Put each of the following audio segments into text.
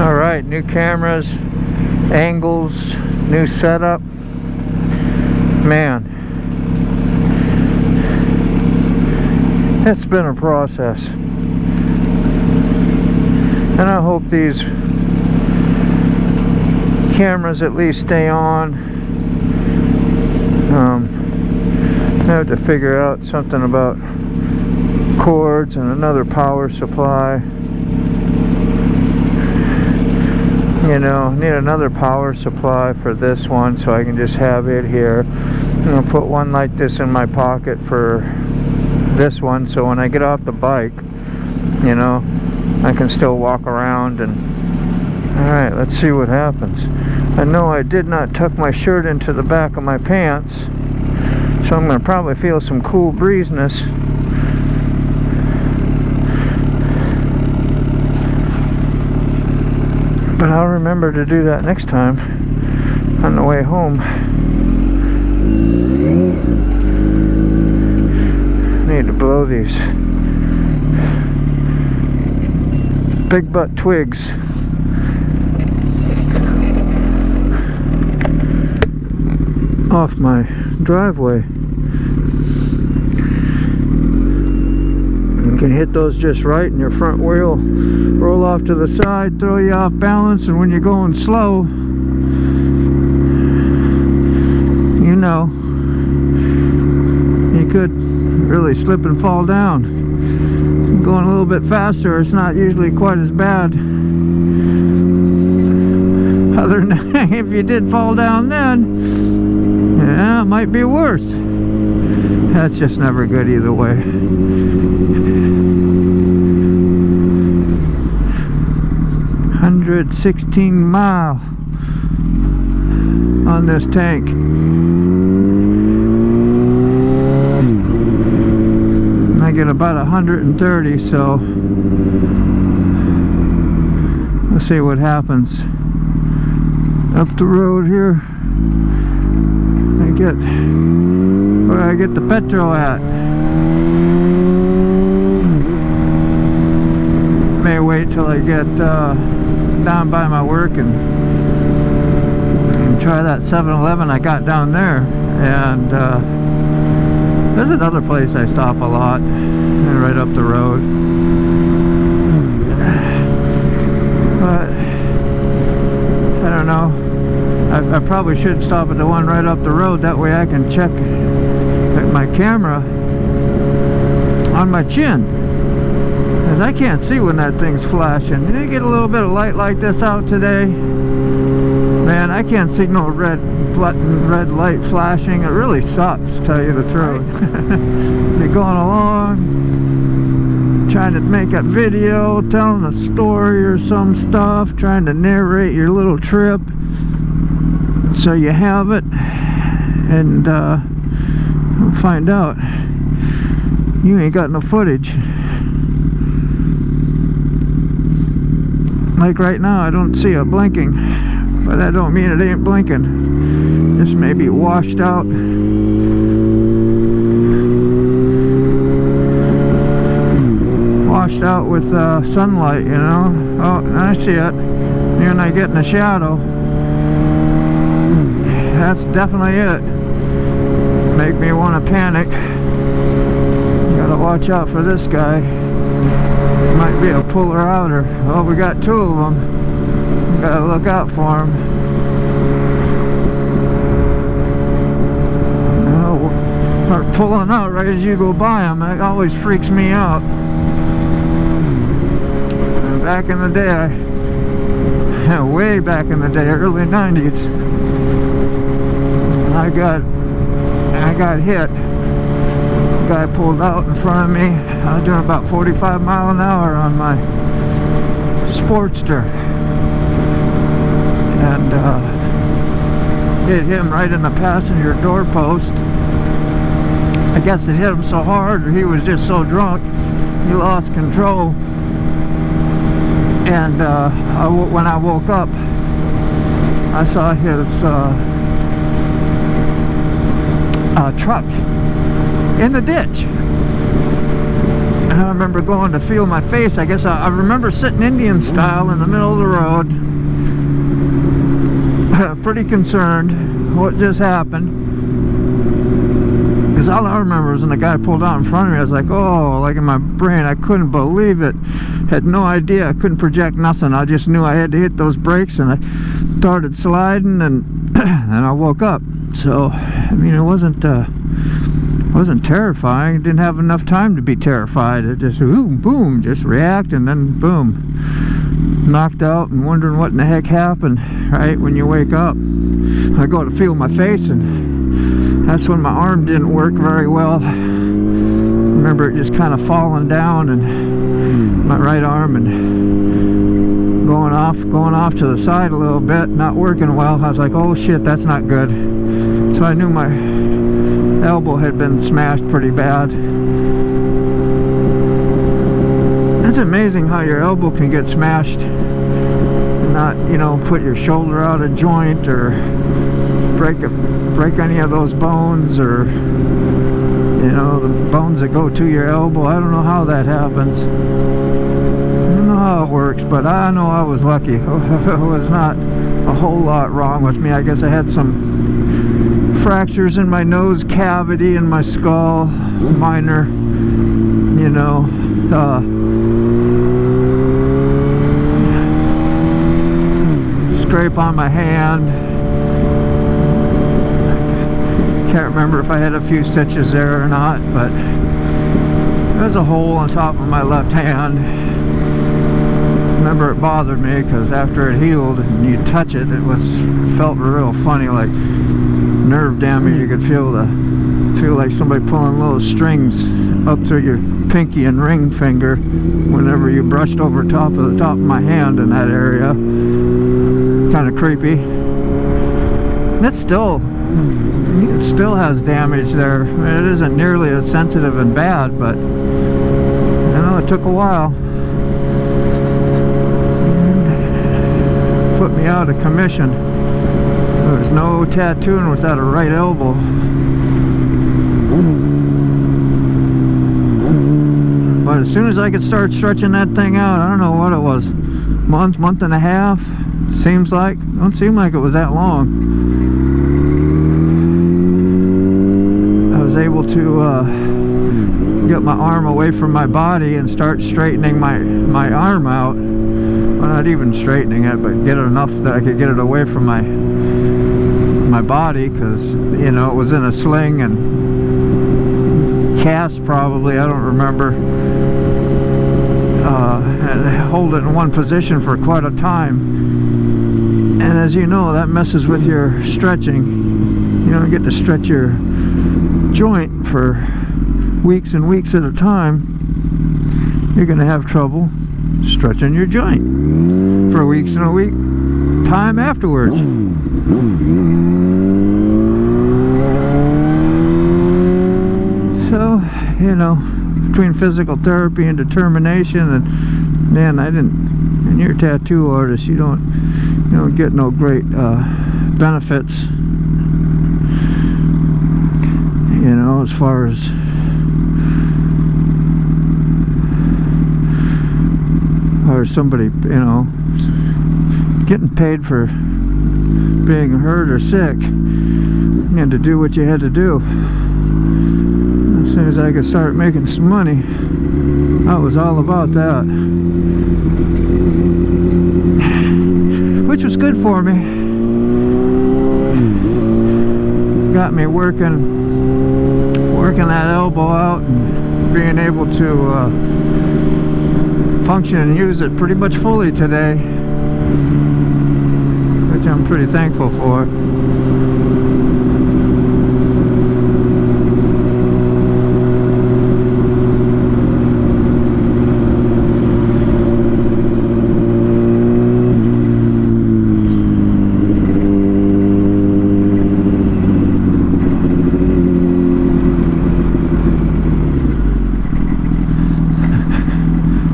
Alright, new cameras, angles, new setup. Man, it's been a process. And I hope these cameras at least stay on. I have to figure out something about cords and another power supply. You know, need another power supply for this one so I can just have it here. I'm gonna put one like this in my pocket for this one, so when I get off the bike, you know, I can still walk around. And alright, let's see what happens. I know I did not tuck my shirt into the back of my pants, so I'm gonna probably feel some cool breezeness. But I'll remember to do that next time on the way home. I need to blow these big butt twigs off my driveway. You can hit those just right and your front wheel roll off to the side, throw you off balance, and when you're going slow, you know, you could really slip and fall down. Going a little bit faster, it's not usually quite as bad. Other than if you did fall down then, yeah, it might be worse. That's just never good either way. 116 mile on this tank. I get about 130, so let's see what happens. Up the road here, where I get the petrol at. May wait till I get down by my work and try that 7-Eleven I got down there. And there's another place I stop a lot, right up the road. But I don't know. I probably should stop at the one right up the road. That way I can check my camera on my chin, because I can't see when that thing's flashing. You get a little bit of light like this out today, man, I can't see no red light flashing. It really sucks, to tell you the truth. You're going along, trying to make a video, telling a story or some stuff, trying to narrate your little trip, so you have it, and find out you ain't got no footage. Like right now, I don't see it blinking, but that don't mean it ain't blinking. This may be washed out. Washed out with sunlight, you know. Oh, I see it. When I get in the shadow, that's definitely it. Make me want to panic. Gotta watch out for this guy. Might be a puller outer. Oh, we got two of them. Gotta look out for them. Start pulling out right as you go by them. That always freaks me out. Back in the day, way back in the day, early 90s, I got hit. The guy pulled out in front of me. I was doing about 45 miles an hour on my Sportster, and hit him right in the passenger door post. I guess it hit him so hard, or he was just so drunk, he lost control. And when I woke up, I saw his truck in the ditch. And I remember going to feel my face. I guess I remember sitting Indian style in the middle of the road, pretty concerned what just happened. Because all I remember was when the guy pulled out in front of me, I was like, oh, like in my brain, I couldn't believe it. Had no idea. I couldn't project nothing. I just knew I had to hit those brakes, and I started sliding, and and I woke up. So, I mean, it wasn't terrifying. It didn't have enough time to be terrified. It just, boom, boom, just react, and then boom, knocked out and wondering what in the heck happened, right, when you wake up. I go to feel my face, and that's when my arm didn't work very well. I remember it just kind of falling down, and my right arm, and going off to the side a little bit, not working well. I was like, oh shit, that's not good. So I knew my elbow had been smashed pretty bad. It's amazing how your elbow can get smashed and not, you know, put your shoulder out of joint or break any of those bones, or, you know, the bones that go to your elbow. I don't know how that happens. I don't know how it works, but I know I was lucky. It was not a whole lot wrong with me. I guess I had some fractures in my nose cavity and my skull, minor, you know, scrape on my hand. Can't remember if I had a few stitches there or not, but there's a hole on top of my left hand. Remember, it bothered me because after it healed and you touch it, it felt real funny, like nerve damage. You could feel like somebody pulling little strings up through your pinky and ring finger whenever you brushed over top of my hand in that area. Kind of creepy. It still has damage there. I mean, it isn't nearly as sensitive and bad, but I know it took a while. And put me out of commission. There was no tattooing without a right elbow. But as soon as I could start stretching that thing out, I don't know what it was, month and a half, seems like. Don't seem like it was that long. I was able to get my arm away from my body and start straightening my arm out. Well, not even straightening it, but get it enough that I could get it away from my body, because, you know, it was in a sling and cast probably, I don't remember, and hold it in one position for quite a time. And as you know, that messes with your stretching. You don't get to stretch your joint for weeks and weeks at a time. You're going to have trouble stretching your joint for weeks and a week time afterwards. So, you know, between physical therapy and determination, and man, and you're a tattoo artist, you don't get no great benefits, you know, as far as somebody, you know, getting paid for being hurt or sick and to do what you had to do. As soon as I could start making some money, I was all about that, which was good for me. Got me working that elbow out and being able to function and use it pretty much fully today, which I'm pretty thankful for.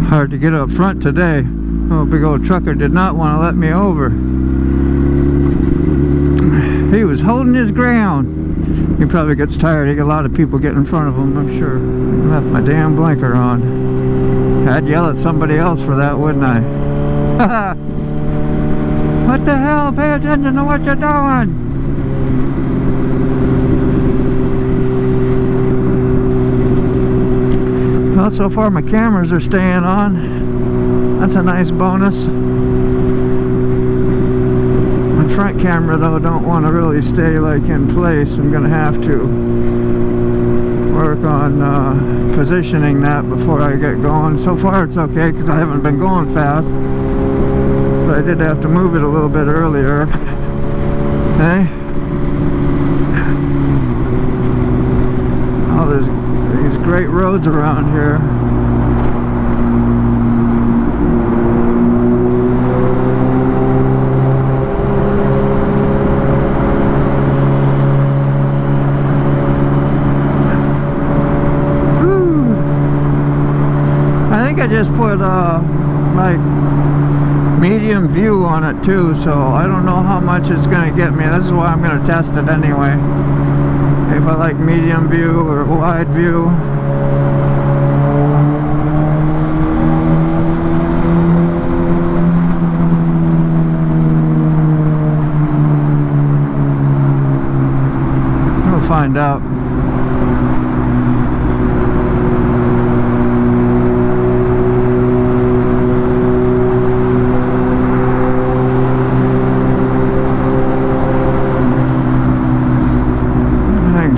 Hard to get up front today. Oh, big old trucker did not want to let me over. He was holding his ground. He probably gets tired. He got a lot of people getting in front of him, I'm sure. Left my damn blinker on. I'd yell at somebody else for that, wouldn't I? What the hell? Pay attention to what you're doing! Well, so far my cameras are staying on. That's a nice bonus. My front camera though don't want to really stay like in place. I'm gonna have to work on positioning that before I get going. So far it's okay because I haven't been going fast, but I did have to move it a little bit earlier. Okay. Oh, there's these great roads around here. I think I just put like medium view on it too, so I don't know how much it's gonna get me. This is why I'm gonna test it anyway. If I like medium view or wide view. We'll find out.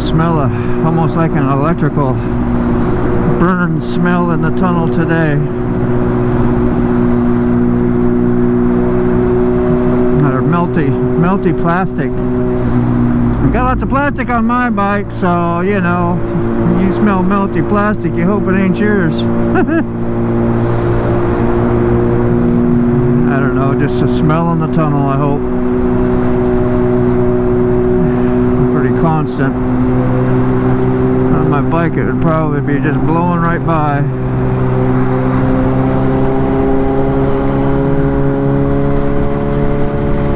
Smell almost like an electrical burn smell in the tunnel today. Or melty plastic. I've got lots of plastic on my bike, so you know, when you smell melty plastic, you hope it ain't yours. I don't know, just a smell in the tunnel, I hope. Pretty constant. On my bike it would probably be just blowing right by.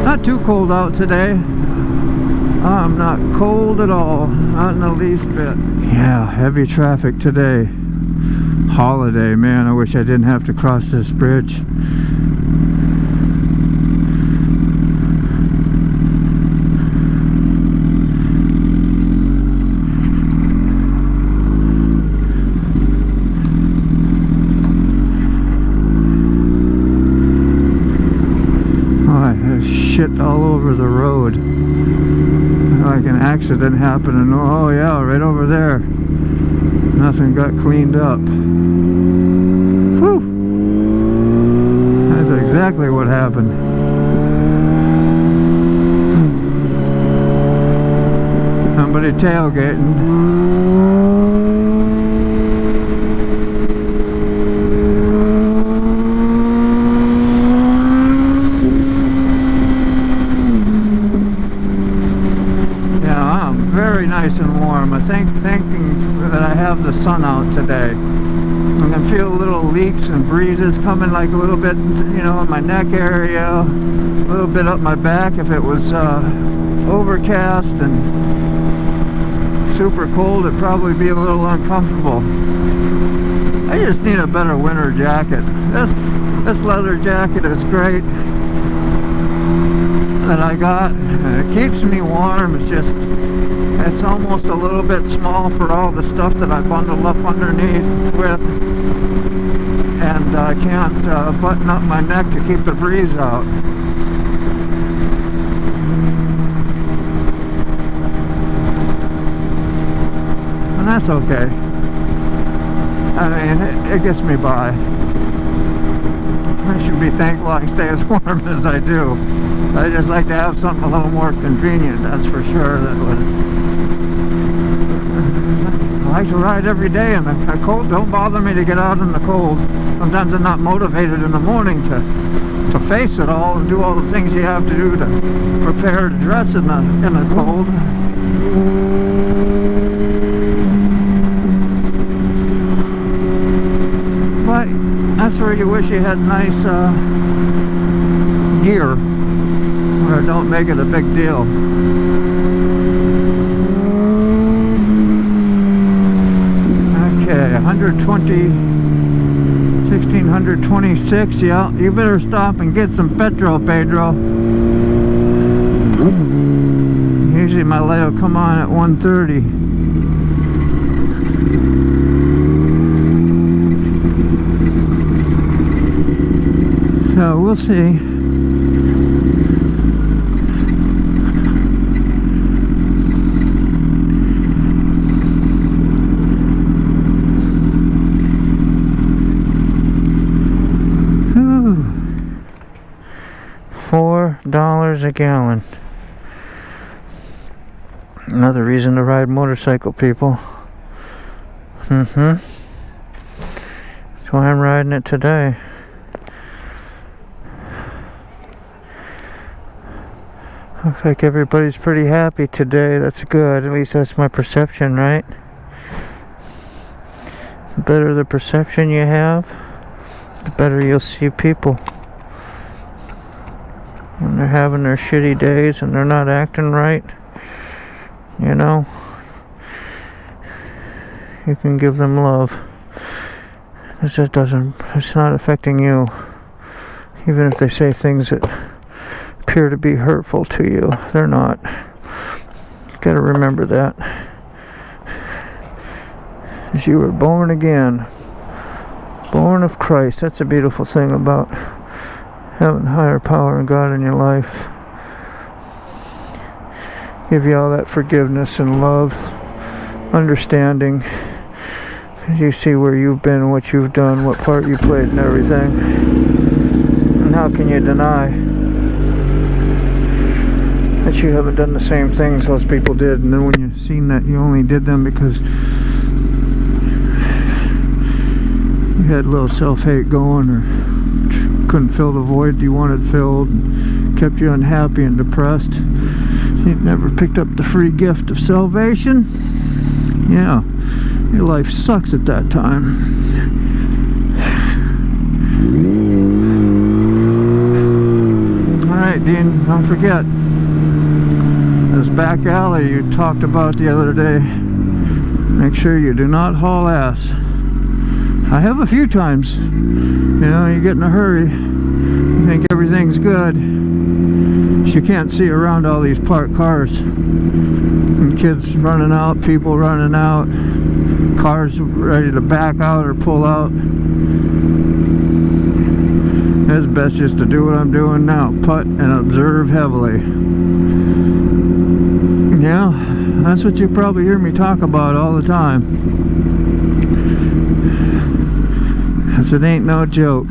Not too cold out today. I'm not cold at all, not in the least bit. Yeah, heavy traffic today. Holiday, man, I wish I didn't have to cross this bridge. Shit all over the road, like an accident happened, and oh yeah, right over there, nothing got cleaned up. Whew, that's exactly what happened. Somebody tailgating. Very nice and warm. I thinking that I have the sun out today. I can feel little leaks and breezes coming, like a little bit, you know, in my neck area, a little bit up my back if it was overcast and super cold. It'd probably be a little uncomfortable. I just need a better winter jacket. This leather jacket is great that I got. It keeps me warm. It's just, it's almost a little bit small for all the stuff that I bundle up underneath with, and I can't button up my neck to keep the breeze out. And that's okay. I mean, it gets me by. I should be thankful I can stay as warm as I do. I just like to have something a little more convenient, that's for sure. I like to ride every day, and the cold don't bother me to get out in the cold. Sometimes I'm not motivated in the morning to face it all and do all the things you have to do to prepare to dress in the cold. But that's where you wish you had nice gear, where it don't make it a big deal. 1626. Yeah, you better stop and get some petrol, Pedro. Usually my light will come on at 1:30. So we'll see. $4 a gallon. Another reason to ride motorcycle, people. That's why I'm riding it today. Looks like everybody's pretty happy today. That's good. At least that's my perception, right? The better the perception you have, the better you'll see people. When they're having their shitty days and they're not acting right, you know, you can give them love. It's not affecting you. Even if they say things that appear to be hurtful to you, they're not. You gotta remember that. As you were born again, born of Christ. That's a beautiful thing about having higher power and God in your life. Give you all that forgiveness and love, understanding, as you see where you've been, what you've done, what part you played in everything. And how can you deny that you haven't done the same things those people did? And then when you've seen that you only did them because you had a little self-hate going, or couldn't fill the void you wanted filled, and kept you unhappy and depressed, you never picked up the free gift of salvation. Yeah, your life sucks at that time. Alright, Dean, don't forget this back alley you talked about the other day. Make sure you do not haul ass. I have a few times. You know, you get in a hurry, you think everything's good, you can't see around all these parked cars, and kids running out, people running out, cars ready to back out or pull out. It's best just to do what I'm doing now, putt and observe heavily. Yeah, that's what you probably hear me talk about all the time. 'Cause it ain't no joke.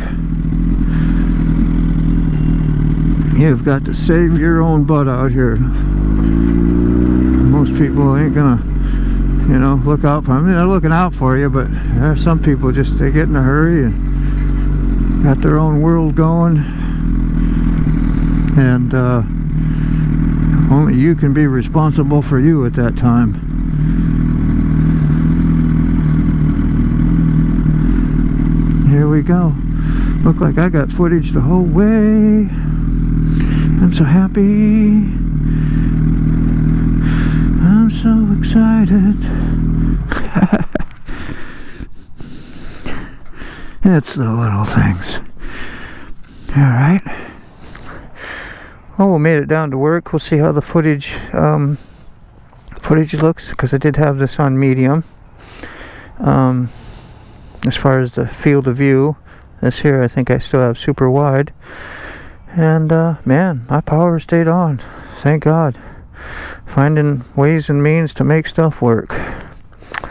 You've got to save your own butt out here. Most people ain't gonna, you know, look out for. I mean, they're looking out for you, but there are some people just, they get in a hurry and got their own world going, and only you can be responsible for you at that time. Here we go. Look like I got footage the whole way. I'm so happy. I'm so excited. It's the little things. Alright. Oh, we made it down to work. We'll see how the footage looks, because I did have this on medium. As far as the field of view, this here I think I still have super wide. And man, my power stayed on. Thank God. Finding ways and means to make stuff work.